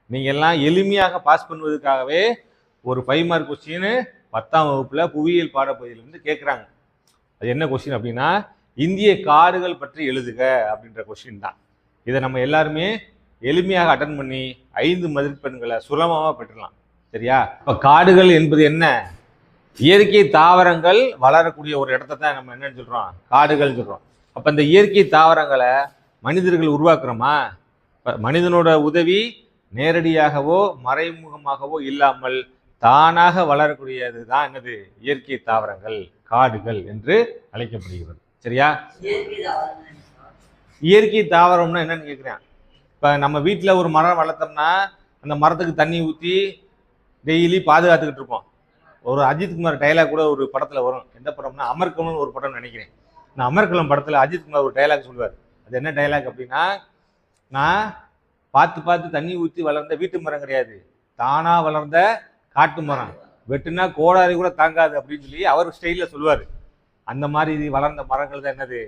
நீங்கள் எல்லாம் எளிமையாக பாஸ் பண்ணுவதற்காகவே ஒரு 5 மார்க் கொஸ்டின் 10ஆம் வகுப்புல புவியியல் பாடப்பகுதியிலிருந்து கேட்குறாங்க. அது என்ன கொஸ்டின் அப்படின்னா, இந்திய காடுகள் பற்றி எழுதுக அப்படின்ற கொஸ்டின் தான். இதை நம்ம எல்லாருமே எளிமையாக அட்டன் பண்ணி 5 மதிப்பெண்களை சுலபமாக பெற்றுலாம். சரியா? இப்போ காடுகள் என்பது என்ன? இயற்கை தாவரங்கள் வளரக்கூடிய ஒரு இடத்த தான் நம்ம என்னன்னு சொல்றோம், காடுகள் சொல்றோம். அப்போ இந்த இயற்கை தாவரங்களை மனிதர்கள் உருவாக்குறோமா? மனிதனோட உதவி நேரடியாகவோ மறைமுகமாகவோ இல்லாமல் தானாக வளரக்கூடியது தான் என்னது, இயற்கை தாவரங்கள், காடுகள் என்று அழைக்கப்படுகிறது. சரியா? இயற்கை தாவரம்னா என்னன்னு கேட்குறேன். இப்போ நம்ம வீட்டில் ஒரு மரம் வளர்த்தோம்னா அந்த மரத்துக்கு தண்ணி ஊற்றி டெய்லி பாதுகாத்துக்கிட்டு இருப்போம். ஒரு அஜித்குமார் டைலாக் கூட ஒரு படத்தில் வரும். எந்த படம்னா அமர்கலம்னு ஒரு படம் நினைக்கிறேன். இந்த அமர்கலம் படத்தில் அஜித்குமார் ஒரு டைலாக் சொல்லுவார். அது என்ன டைலாக் அப்படின்னா, நான் பார்த்து பார்த்து தண்ணி ஊற்றி வளர்ந்த வீட்டு மரம் கிடையாது, தானா வளர்ந்த காட்டு மரம், வெட்டுனா கோடாரி கூட தாங்காது அப்படின்னு சொல்லி அவர் ஸ்டைலில் சொல்லுவார். அந்த மாதிரி வளர்ந்த மரங்கள் தான் என்னது,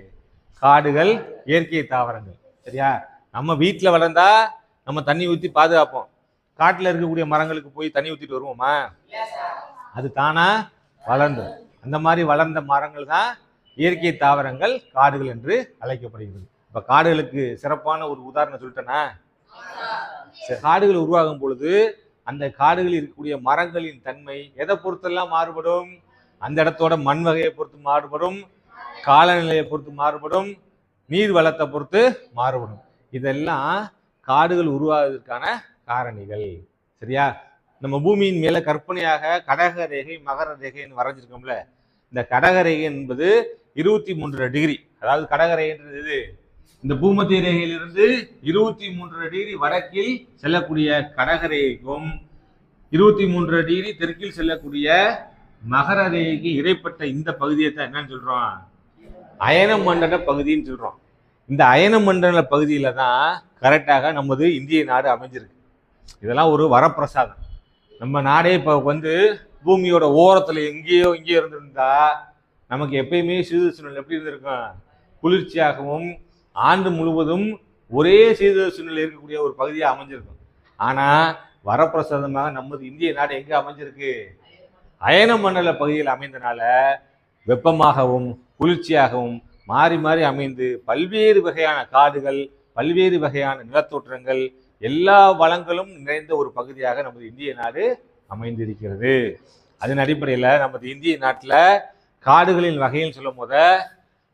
காடுகள், இயற்கை தாவரங்கள். சரியா? நம்ம வீட்டில் வளர்ந்தா நம்ம தண்ணி ஊற்றி பாதுகாப்போம். காட்டில் இருக்கக்கூடிய மரங்களுக்கு போய் தண்ணி ஊற்றிட்டு வருவோமா? அது தானா வளர்ந்து, அந்த மாதிரி வளர்ந்த மரங்கள் தான் இயற்கை தாவரங்கள், காடுகள் என்று அழைக்கப்படுகிறது. இப்போ காடுகளுக்கு சிறப்பான ஒரு உதாரணம் சொல்லிட்டேன்னா, காடுகள் உருவாகும் பொழுது அந்த காடுகளில் இருக்கக்கூடிய மரங்களின் தன்மை எதை பொறுத்தெல்லாம் மாறுபடும்? அந்த இடத்தோட மண் வகையை பொறுத்து மாறுபடும், காலநிலையை பொறுத்து மாறுபடும், நீர் வளத்தை பொறுத்து மாறுபடும். இதெல்லாம் காடுகள் உருவாவதற்கான காரணிகள். சரியா? நம்ம பூமியின் மேல கற்பனையாக கடக ரேகை, மகர ரேகைன்னு வரைஞ்சிருக்கோம்ல, இந்த கடக ரேகை என்பது 23 டிகிரி. அதாவது கடக ரேகைன்றது இந்த பூமத்திய ரேகையிலிருந்து 23 டிகிரி வடக்கில் செல்லக்கூடிய கடக ரேகைக்கும் 23 டிகிரி தெற்கில் செல்லக்கூடிய மகர ரேகைக்கு இடைப்பட்ட இந்த பகுதியை தான் என்னன்னு சொல்றோம், அயன மண்டல பகுதின்னு சொல்றோம். இந்த அயன மண்டல பகுதியில தான் கரெக்டாக நமது இந்திய நாடு அமைஞ்சிருக்கு. இதெல்லாம் ஒரு வரப்பிரசாதம். நம்ம நாடே இப்போ பூமியோட ஓரத்தில் எங்கேயோ இருந்திருந்தா நமக்கு எப்பயுமே சீதோஷ்ண எப்படி இருந்திருக்கும், குளிர்ச்சியாகவும் ஆண்டு முழுவதும் ஒரே சீதோஷ்ண இருக்கக்கூடிய ஒரு பகுதியாக அமைஞ்சிருக்கும். ஆனால் வரப்பிரசாதமாக நமது இந்திய நாடு எங்கே அமைஞ்சிருக்கு, அயன மண்டல பகுதியில் அமைந்தனால வெப்பமாகவும் குளிர்ச்சியாகவும் மாறி மாறி அமைந்து பல்வேறு வகையான காடுகள், பல்வேறு வகையான நிலத்தோற்றங்கள், எல்லா வளங்களும் நிறைந்த ஒரு பகுதியாக நமது இந்திய நாடு அமைந்திருக்கிறது. அதன் அடிப்படையில் நமது இந்திய நாட்டில் காடுகளின் வகையில் சொல்லும் போத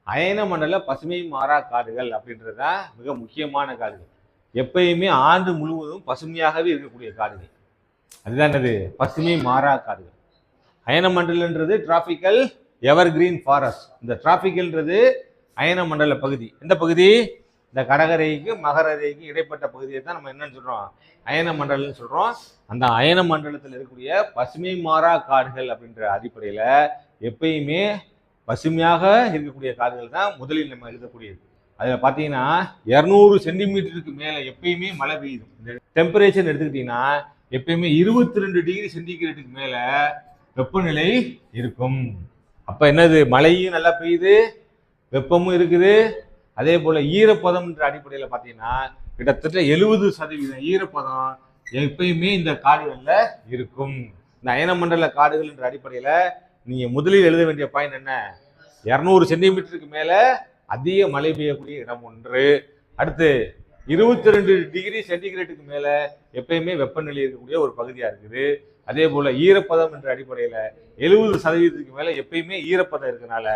அயன மண்டல பசுமை மாறா காடுகள் அப்படின்றது தான் மிக முக்கியமான காடுகள். எப்பயுமே ஆண்டு முழுவதும் பசுமையாகவே இருக்கக்கூடிய காடுகள், அதுதான் என்னது, பசுமை மாறா காடுகள். அயன மண்டலன்றது டிராபிக்கல் எவர் கிரீன் ஃபாரஸ்ட். இந்த டிராபிக்கல்ன்றது அயன மண்டல பகுதி. எந்த பகுதி? இந்த கடகரைக்கு மகர ரேகைக்கு இடைப்பட்ட பகுதியை தான் நம்ம என்னன்னு சொல்றோம், அயன மண்டலம்னு சொல்றோம். அந்த அயன மண்டலத்தில் இருக்கக்கூடிய பசுமை மாறா காடுகள் அப்படின்ற அடிப்படையில எப்பயுமே பசுமையாக இருக்கக்கூடிய காடுகள் தான் முதலில் நம்ம எழுதக்கூடியது. அதில் பார்த்தீங்கன்னா 200 சென்டிமீட்டருக்கு மேலே எப்பயுமே மழை பெய்யுது. இந்த டெம்பரேச்சர் எடுத்துக்கிட்டீங்கன்னா எப்பயுமே 22 டிகிரி சென்டிகிரேட்டுக்கு மேலே வெப்பநிலை இருக்கும். அப்போ என்னது, மழையும் நல்லா பெய்யுது, வெப்பமும் இருக்குது. அதே போல் ஈரப்பதம் என்ற அடிப்படையில் பார்த்தீங்கன்னா கிட்டத்தட்ட 70% ஈரப்பதம் எப்பயுமே இந்த காடுகளில் இருக்கும். இந்த அயன மண்டல காடுகள் என்ற அடிப்படையில் நீங்கள் முதலில் எழுத வேண்டிய பாயிண்ட் என்ன, 200 சென்டிமீட்டருக்கு மேலே அதிக மழை பெய்யக்கூடிய இடம் ஒன்று. அடுத்து 22 டிகிரி சென்டிகிரேட்டுக்கு மேலே எப்பயுமே வெப்பநிலை இருக்கக்கூடிய ஒரு பகுதியாக இருக்குது. அதே போல் ஈரப்பதம் என்ற அடிப்படையில் 70% மேலே எப்பயுமே ஈரப்பதம் இருக்கனால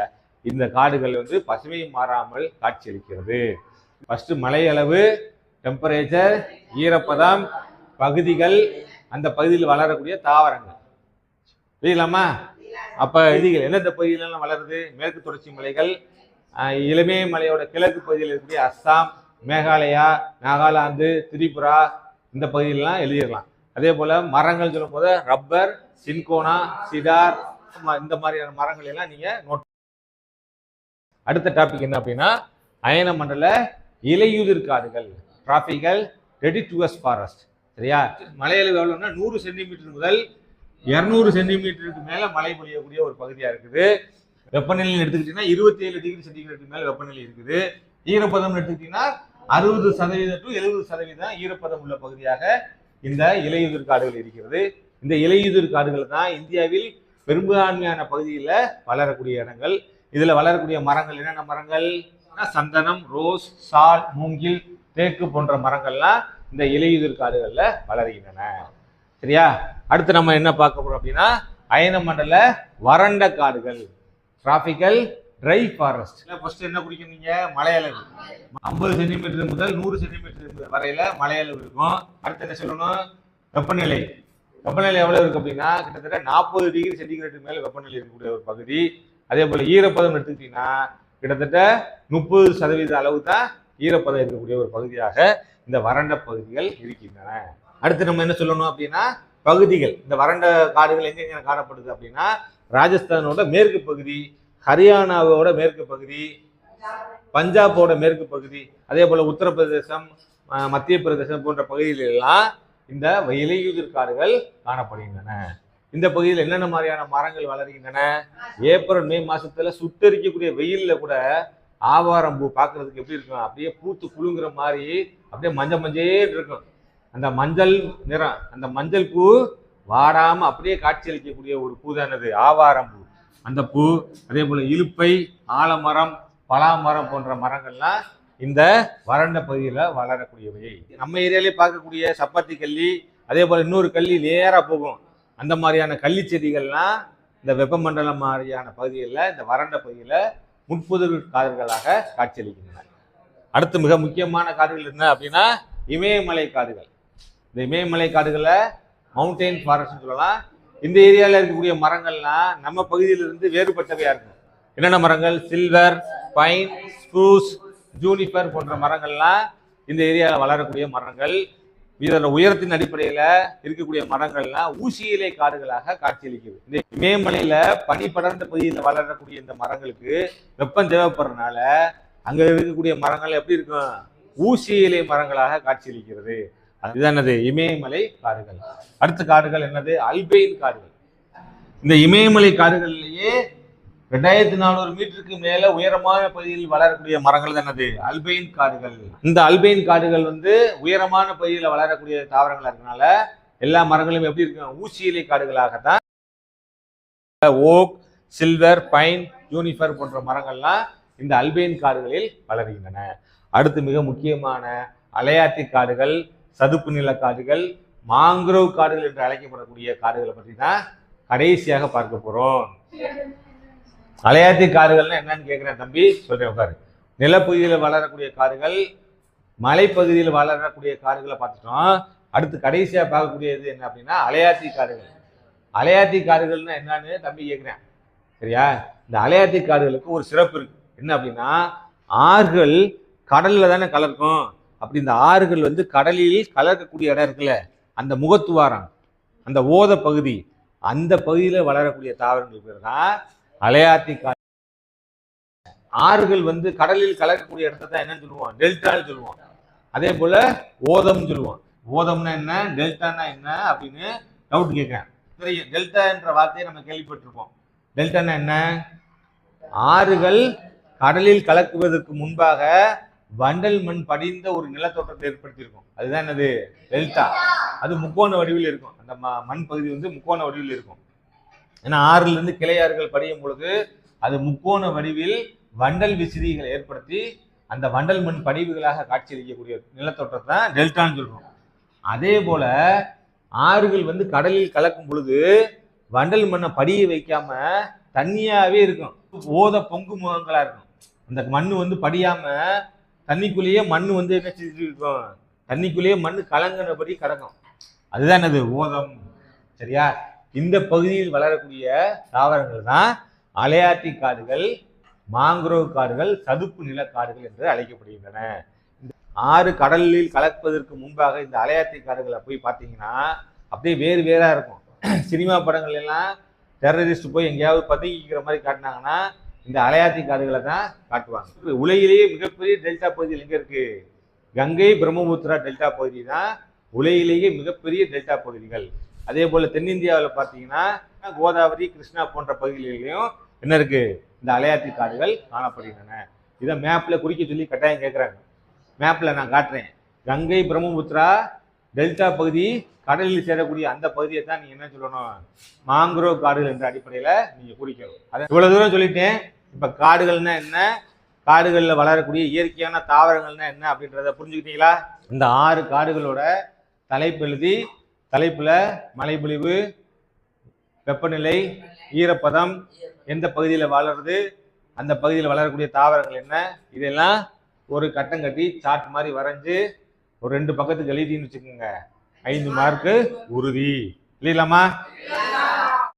இந்த காடுகள் பசுமை மாறாமல் காட்சியளிக்கிறது. ஃபர்ஸ்ட் மழை அளவு, டெம்பரேச்சர், ஈரப்பதம், பகுதிகள், அந்த பகுதியில் வளரக்கூடிய தாவரங்கள். புரியலாமா? அப்ப இதுகள் எந்தெந்த பகுதியிலாம் வளருது? மேற்கு தொடர்ச்சி மலைகள், இளமே மலையோட கிழக்கு பகுதியில் இருக்கக்கூடிய அஸ்ஸாம், மேகாலயா, நாகாலாந்து, திரிபுரா, இந்த பகுதியிலாம் எழுதிடலாம். அதே போல மரங்கள் சொல்லும் போது ரப்பர், சின்கோனா, சிடார், இந்த மாதிரியான மரங்கள் எல்லாம் நீங்க நோட். அடுத்த டாபிக் என்ன அப்படின்னா, அயன மண்டல இலையுதிர் காடுகள், டிராபிக்கல் டெடிட்டுவஸ் ஃபாரஸ்ட். சரியா? மலையளவு எவ்வளவுன்னா 100 சென்டிமீட்டர் முதல் 200 சென்டிமீட்டருக்கு மேல மழை பொழியக்கூடிய ஒரு பகுதியா இருக்குது. வெப்பநிலை எடுத்துக்கிட்டீங்கன்னா 27 டிகிரி சென்டிகிரேட் மேல வெப்பநிலை இருக்குது. ஈரப்பதம் எடுத்துக்கிட்டீங்கன்னா 60% to 70% ஈரப்பதம் உள்ள பகுதியாக இந்த இலையுதிர் காடுகள் இருக்கிறது. இந்த இலையுதிர் காடுகள் தான் இந்தியாவில் பெரும்பான்மையான பகுதியில் வளரக்கூடிய இடங்கள். இதுல வளரக்கூடிய மரங்கள் என்னென்ன மரங்கள்? சந்தனம், ரோஸ், சால், மூங்கில், தேக்கு போன்ற மரங்கள்லாம் இந்த இலையுதிர் காடுகள்ல வளர்கின்றன. சரியா? அடுத்து நம்ம என்ன பார்க்க போறோம் அப்படின்னா அயன மண்டல வறண்ட காடுகள், டிராபிக்கல் ட்ரை ஃபாரஸ்ட். ஃபர்ஸ்ட் என்ன குறிக்கும்? நீங்க மலையளவு 50 சென்டிமீட்டர் முதல் 100 சென்டிமீட்டர் வரையில மலையளவு இருக்கும். அடுத்து என்ன சொல்லணும்? வெப்பநிலை. வெப்பநிலை எவ்வளவு இருக்கு அப்படின்னா கிட்டத்தட்ட 40 டிகிரி சென்டிகிரேட் மேல வெப்பநிலை இருக்கக்கூடிய ஒரு பகுதி. அதே போல ஈரப்பதம் எடுத்துக்கிட்டீங்கன்னா கிட்டத்தட்ட 30% அளவு தான் ஈரப்பதம் இருக்கக்கூடிய ஒரு பகுதியாக இந்த வறண்ட பகுதிகள் இருக்கின்றன. அடுத்து நம்ம என்ன சொல்லணும் அப்படின்னா பகுதிகள். இந்த வறண்ட காடுகள் எங்க காணப்படுது அப்படின்னா ராஜஸ்தானோட மேற்கு பகுதி, ஹரியானாவோட மேற்கு பகுதி, பஞ்சாபோட மேற்கு பகுதி, அதே போல உத்தரப்பிரதேசம், மத்திய பிரதேசம் போன்ற பகுதிகளெல்லாம் இந்த இலையுதிர் காடுகள் காணப்படுகின்றன. இந்த பகுதியில் என்னென்ன மாதிரியான மரங்கள் வளர்கின்றன? ஏப்ரல் மே மாசத்துல சுட்டரிக்கக்கூடிய வெயில்ல கூட ஆவாரம் பூ பார்க்கறதுக்கு எப்படி இருக்கும்? அப்படியே பூத்து குலுங்குற மாதிரி அப்படியே மஞ்சே இருக்கும். அந்த மஞ்சள் நிறம், அந்த மஞ்சள் பூ வாடாம அப்படியே காட்சியளிக்கக்கூடிய ஒரு பூ தானது ஆவாரம் பூ. அந்த பூ, அதே போல இலுப்பை, ஆலமரம், பலாமரம் போன்ற மரங்கள்லாம் இந்த வறண்ட பகுதியில வளரக்கூடியவை. நம்ம ஏரியாலே பார்க்கக்கூடிய சப்பாத்தி கள்ளி, அதே போல இன்னொரு கள்ளி நேரா போகும். அந்த மாதிரியான கள்ளி செடிகள்லாம் இந்த வெப்பமண்டல மாதிரியான பகுதிகளில், இந்த வறண்ட பகுதியில முட்புதர் காடுகளாக காட்சியளிக்கின்றன. அடுத்து மிக முக்கியமான காடுகள் என்ன அப்படின்னா இமயமலை காடுகள். இந்த இமயமலை காடுகளை மவுண்டெயின் ஃபாரஸ்ட் சொல்லலாம். இந்த ஏரியாவில் இருக்கக்கூடிய மரங்கள்லாம் நம்ம பகுதியிலிருந்து வேறுபட்டவையா இருக்கும். என்னென்ன மரங்கள்? சில்வர், பைன், ஸ்ப்ரூஸ், ஜூனிபர் போன்ற மரங்கள்லாம் இந்த ஏரியாவில் வளரக்கூடிய மரங்கள். இதோட உயரத்தின் அடிப்படையில் இருக்கக்கூடிய மரங்கள்லாம் ஊசி இலை காடுகளாக காட்சியளிக்குது. இந்த இமயமலையில பனி படர்ந்த பகுதியில் வளரக்கூடிய இந்த மரங்களுக்கு வெப்பம் தேவைப்படுறதுனால அங்க இருக்கக்கூடிய மரங்கள் எப்படி இருக்கும்? ஊசி இலை மரங்களாக காட்சியளிக்கிறது. அதுதான் என்னது? இமயமலை காடுகள். அடுத்த காடுகள் என்னது? அல்பைன் காடுகள். இந்த இமயமலை காடுகளிலேயே 2400 மீட்டருக்கு மேல உயரமான பகுதியில் வளரக்கூடிய மரங்கள் தான் என்னது? அல்பைன் காடுகள். இந்த அல்பைன் காடுகள் உயரமான பகுதியில் வளரக்கூடிய தாவரங்களா இருக்கனால எல்லா மரங்களும் எப்படி இருக்கும்? ஊசி இலை காடுகளாகத்தான். ஓக், சில்வர், பைன், யூனிஃபர் போன்ற மரங்கள்லாம் இந்த அல்பைன் காடுகளில் வளர்கின்றன. அடுத்து மிக முக்கியமான அலையாத்தி காடுகள், சதுப்பு நில காடுகள், மாங்குரோவ் காடுகள் என்று அழைக்கப்படக்கூடிய காடுகளை பற்றி தான் கடைசியாக பார்க்க போறோம். அலையாத்தி காடுகள்னா என்னன்னு கேட்கிறேன் தம்பி, சொல்றேன் உட்காரு. நிலப்பகுதியில் வளரக்கூடிய காடுகள், மலைப்பகுதியில் வளரக்கூடிய காடுகளை பார்த்துட்டோம். அடுத்து கடைசியா பார்க்கக்கூடியது என்ன அப்படின்னா அலையாத்தி காடுகள். அலையாத்தி காடுகள்னா என்னன்னு தம்பி கேட்கிறேன். சரியா? இந்த அலையாத்தி காடுகளுக்கு ஒரு சிறப்பு இருக்கு. என்ன அப்படின்னா ஆறுகள் கடல்ல தானே கலக்கும். அப்படி இந்த ஆறுகள் கடலில் கலக்கக்கூடிய இடம் இருக்குல்ல, அந்த முகத்துவாரம், அந்த ஓத பகுதி, அந்த பகுதியில வளரக்கூடிய தாவரங்கள் பேர் தான் அலையாத்தி காடு. ஆறுகள் கடலில் கலக்கக்கூடிய இடத்த தான் என்னன்னு சொல்லுவோம்? டெல்டான்னு சொல்லுவோம். அதே போல ஓதம் சொல்லுவோம். ஓதம்னா என்ன, டெல்டானா என்ன அப்படின்னு டவுட் கேட்கிறேன். தெரியும், டெல்டா என்ற வார்த்தையை நம்ம கேள்விப்பட்டிருப்போம். டெல்டானா என்ன? ஆறுகள் கடலில் கலக்குவதற்கு முன்பாக வண்டல் மண் படிந்த ஒரு நிலத்தோற்றத்தை ஏற்படுத்தியிருக்கும். அதுதான் என்னது? டெல்டா. அது முக்கோண வடிவில் இருக்கும். அந்த மண் பகுதி முக்கோண வடிவில் இருக்கும். ஏன்னா ஆறுல இருந்து கிளையாறுகள் படியும் பொழுது அது முக்கோண வடிவில் வண்டல் விசிறிகளை ஏற்படுத்தி அந்த வண்டல் மண் படிவுகளாக காட்சியளிக்கக்கூடிய நிலத்தோற்றத்தை தான் டெல்டான்னு சொல்றோம். அதே போல ஆறுகள் கடலில் கலக்கும் பொழுது வண்டல் மண்ணை படிய வைக்காம தண்ணியாவே இருக்கும். ஓத பொங்கு முகங்களா இருக்கும். அந்த மண்ணு படியாம தண்ணிக்குள்ளேயே மண்ணு என்ன செஞ்சுட்டு இருக்கும்? தண்ணிக்குள்ளேயே மண்ணு கலங்கினபடி கிடக்கும். அதுதான் என்னது? ஓதம். சரியா? இந்த பகுதியில் வளரக்கூடிய தாவரங்கள் தான் அலையாத்தி காடுகள், மாங்குரோவ் காடுகள், சதுப்பு நில காடுகள் என்று அழைக்கப்படுகின்றன. ஆறு கடலில் கலப்பதற்கு முன்பாக இந்த அலையாத்தி காடுகளை போய் பார்த்தீங்கன்னா அப்படியே வேறு வேறா இருக்கும். சினிமா படங்கள் எல்லாம் டெரரிஸ்ட் போய் எங்கேயாவது பதுங்கிக்கிற மாதிரி காட்டினாங்கன்னா இந்த அலையாத்தி காடுகளை தான் காட்டுவாங்க. உலகிலேயே மிகப்பெரிய டெல்டா பகுதியில் எங்க இருக்கு? கங்கை, பிரம்மபுத்திரா டெல்டா பகுதி தான் உலகிலேயே மிகப்பெரிய டெல்டா பகுதிகள். அதே போல தென்னிந்தியாவில் பார்த்தீங்கன்னா கோதாவரி, கிருஷ்ணா போன்ற பகுதிகளிலையும் என்ன இருக்கு? இந்த அலையாத்தி காடுகள் காணப்படுகின்றன. இதை மேப்ல குறிக்க சொல்லி கட்டாயம் கேட்குறாங்க. மேப்ல நான் காட்டுறேன். கங்கை, பிரம்மபுத்திரா டெல்டா பகுதி கடலில் சேரக்கூடிய அந்த பகுதியை தான் நீங்க என்ன சொல்லணும், மாங்குரோவ் காடுகள் என்ற அடிப்படையில நீங்க குறிக்கணும். அதை இவ்வளவு தூரம் சொல்லிட்டேன். இப்ப காடுகள்னா என்ன, காடுகள்ல வளரக்கூடிய இயற்கையான தாவரங்கள்னா என்ன அப்படின்றத புரிஞ்சுக்கிட்டீங்களா? இந்த 6 காடுகளோட தலைப்பு எழுதி தலைப்புல மழைப்பொழிவு, வெப்பநிலை, ஈரப்பதம், எந்த பகுதியில வளருது, அந்த பகுதியில் வளரக்கூடிய தாவரங்கள் என்ன, இதெல்லாம் ஒரு கட்டம் கட்டி சார்ட் மாதிரி வரைஞ்சு ஒரு 2 பக்கத்துக்கு எழுதின்னு வச்சுக்கோங்க. 5 மார்க்கு உறுதி. இல்லைங்களாமா?